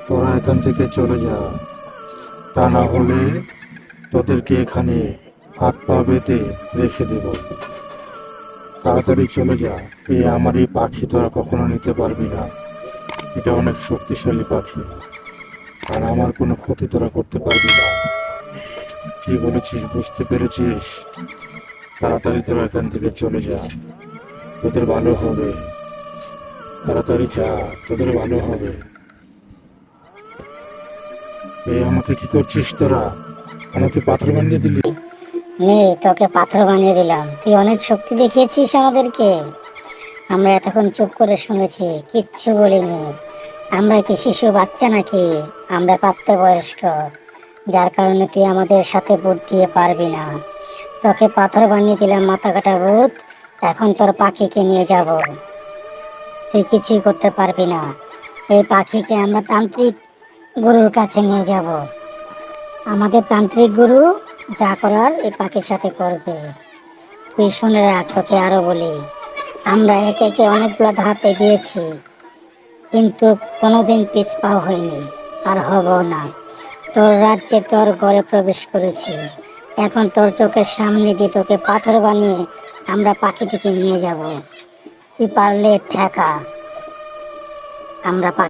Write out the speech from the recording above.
তোরা এখান থেকে চলে যা, তা না হলে তোদেরকে এখানে হাত পা বেঁধে রেখে দেব। তাড়াতাড়ি চলে যা। আমার এই পাখি তোরা কখনো নিতে পারবি না। এটা অনেক শক্তিশালী পাখি, আর আমার কোনো ক্ষতি তোরা করতে পারবি না। কি বলেছিস, বুঝতে পেরেছিস? তাড়াতাড়ি তোরা এখান থেকে চলে যা, তোদের ভালো হবে। তাড়াতাড়ি যা, তোদের ভালো হবে। আমাকে কি করছিস তোরা? আমাকে পাথর বানিয়ে দিলি? নে, তোকে পাথর বানিয়ে দিলাম। তুই অনেক শক্তি দেখিয়েছিস আমাদেরকে। আমরা এতক্ষণ চুপ করে শুনেছি, কিচ্ছু বলিনি। আমরা কি শিশু বাচ্চা নাকি? আমরা প্রাপ্তবয়স্ক, যার কারণে তুই আমাদের সাথে বুদ্ধি দিয়ে পারবি না। তোকে পাথর বানিয়ে দিলাম, মাথা কাটা ভূত। এখন তোর পাখিকে নিয়ে যাব, তুই কিছুই করতে পারবি না। এই পাখিকে আমরা তান্ত্রিক গুরুর কাছে নিয়ে যাব। আমাদের তান্ত্রিক গুরু যা করার এই পাখির সাথে করবে। তুই শুনে রাখ, তোকে আরো বলি, আমরা একে একে অনেকগুলো ধাপ এগিয়েছি, কিন্তু কোনোদিন পিছপা হয়নি, আর হব না। তোর রাজ্যে, তোর ঘরে প্রবেশ করেছি। এখন তোর চোখের সামনে দিয়ে তোকে পাথর বানিয়ে আমরা পাখিটিকে নিয়ে যাব। তুই পারলে ঠেকা, আমরা